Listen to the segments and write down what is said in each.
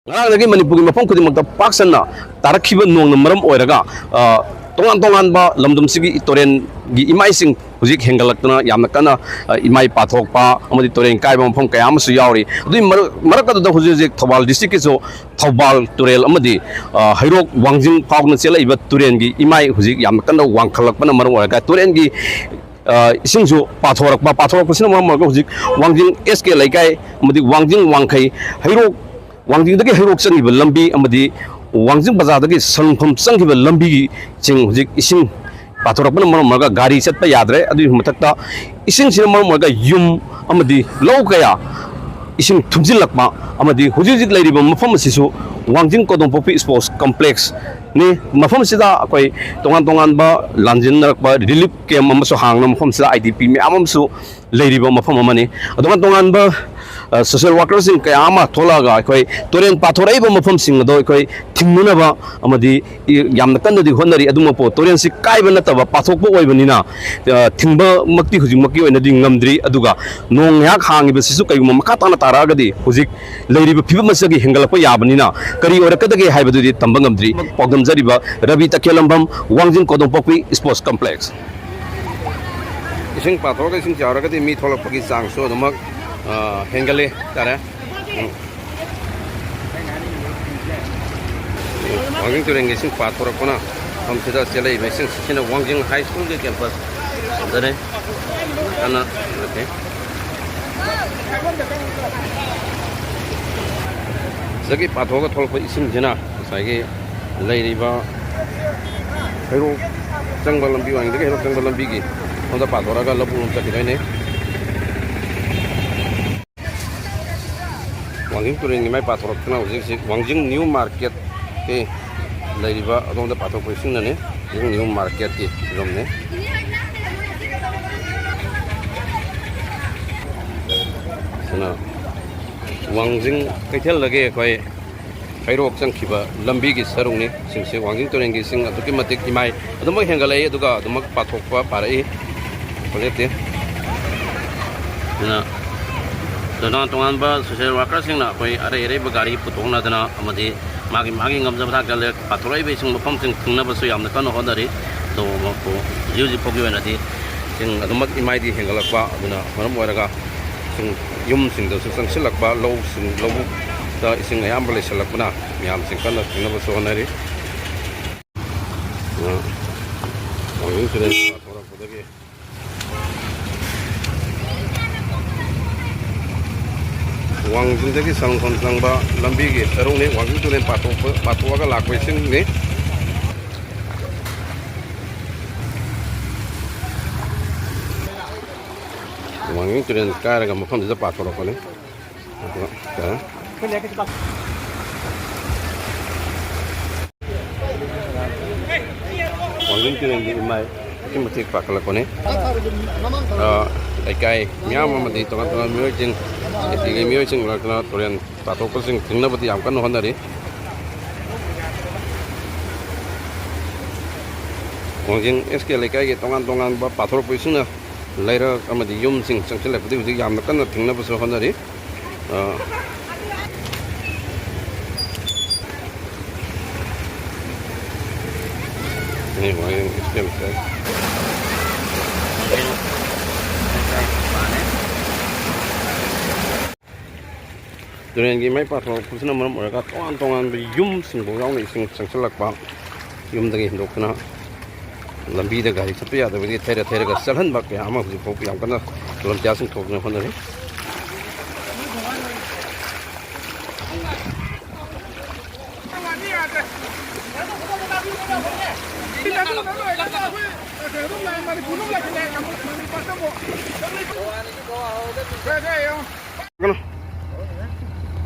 ngarang manipuri mafam khudi makta paksana tarakhiba nong maram oiraga tongan tongan ba lamdum sigi toren gi imai sing hujik hengalakna yamna kana imai pathokpa amadi toren kai ba mafam kayam su yauri dui marakadu da hujik thobal district ki so thobal turel amadi hairok wangjing phawna chela iba turen gi imai hujik yamna kana wangkhalakpana maram oiraga turen gi isingsu pathok sina maram oiraga hujik wangjing SK laikai amadi wangjing wangkhai hairok wangjing dagi hairok changiba lambi amadi wangjing bazar dagi sangpham changiba lambi ching hujik ising pathorapna maram marga gari chatpa yadre adu mathakta ising sina maram marga yum amadi law kaya ising thumjilakma amadi hujik leiriba mafam asisu wangjing kodong popi sports complex ni mafam sida akoi tongan ba lanjin nakba relief camp amaso hangna mafam sida IDP me amamsu leiriba mafam amani tongan ba social workers in kayama tholaga koi toren pathorai ba mafam sing do koi thingmuna ba amadi yamna kanadi honari aduma po toren si kaiba nataba pathokpo oibanina thingba makti hujik makki oinadi ngamdri aduga nong yak hangiba sisu kaiguma makatana taragadi hujik leiriba phiba masagi hengalakpa yabanina kari orakadagi haibadudi tamba ngamdri pogam jariba rabi takelambam wangjing kodong pokpi sports complex ising pathoga ising jaragadi mi tholakpagi chang so dumak hengali tara wangjing turengi sing pathorakona hamsida selai mesing sina wangjing high school de campus dare ana okay zagi pathoga tholpa ising jina sagi leiriba hero jangba lambi wangde hero jangba lambi gi onda pathoraga labulum chakiraine wangjing turengi mai pathorapna hujik wangjing new market ke leiriba adonda pathok ising nane new market ki romne sana wangjing kaithel lage koi hairok changkhiba lambi gi sarung ni singse wangjing turengi sing atuki matik imai aduma hengalai aduga adumak pathokpa parai project na dona tongan ba social worker sing na koi are bagari putongna dana amadi magi ngamjab thak dal pathorai be sing mafam sing thingna ba su yamna kan hodari do ma ko yuji pogi wena di sing adumak imai di hengalakpa aduna maram oiraga sing yum sing do sang silakba low sing low da ising ayam bale silakuna miam sing kan thingna ba su honari wangjing turen pathora podagi wangjing dagi sangkhon sangba lambi gi sarung ni wangjing turen pathoga lakoi sing ni wangjing turen karaga mafam da pathora ko ni wangjing turen di mai kimatik pakala ko ni kai miam amadi tongan music etiga music lakna toren pathokle sing thingna bati am kan honari wangjing SK lekai ge tongan ba pathor poisuna laira amadi yum sing changchela bati hujik yamna kan thingna ba so honari ni wangjing SK lekai turen gi mai pathok kusna maram oraga tongan yum sing bo yaung ni sing changchalakpa yum dagi hindokna lambi da gari chapya ya da bi thera ga salhan ba ke ama hu phok yam kana turam ja sing thokna honare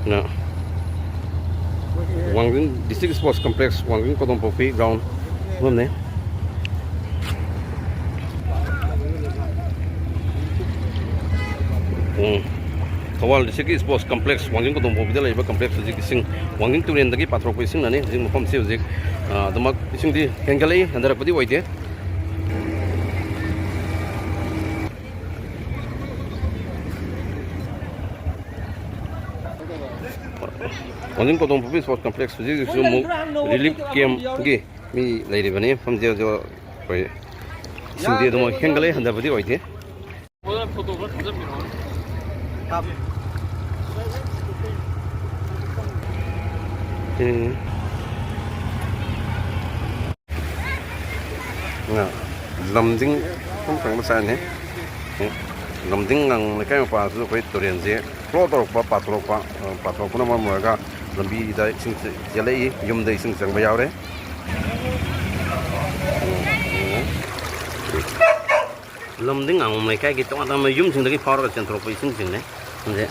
na wangjing district sports complex wangjing kodong popi ground humne Thawal district sports complex wangjing kodong popi da laiba complex hujik sing wangjing turen dagi pathok sing nani hujik mafam se hujik damak sing di hengalai handarakpadi oide Onin ko tong public sport complex ji su mu relief camp gi mi leiri bani pham je jo koi singde dum hengale handa badi oite na lamding không phải một sai nhé lamding ngang cái mà su koi torian je pro tor pa patrok na ma mo ga lambi da sing jalei yum dei sing sang ba yaw de lamding ngang mai kai ki tong ta ma yum sing da ki power ka centro pa sing sing ne je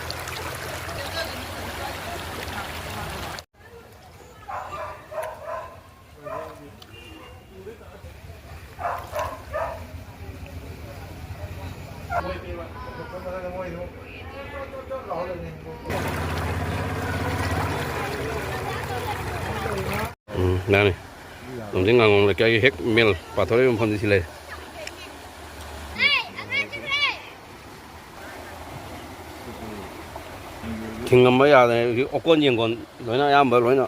này đồng chí ngang là cái hết mail và thôi em phân gì lên kinh nghiệm mấy à này cái ốc con nhiều còn nói nó em mới nói nó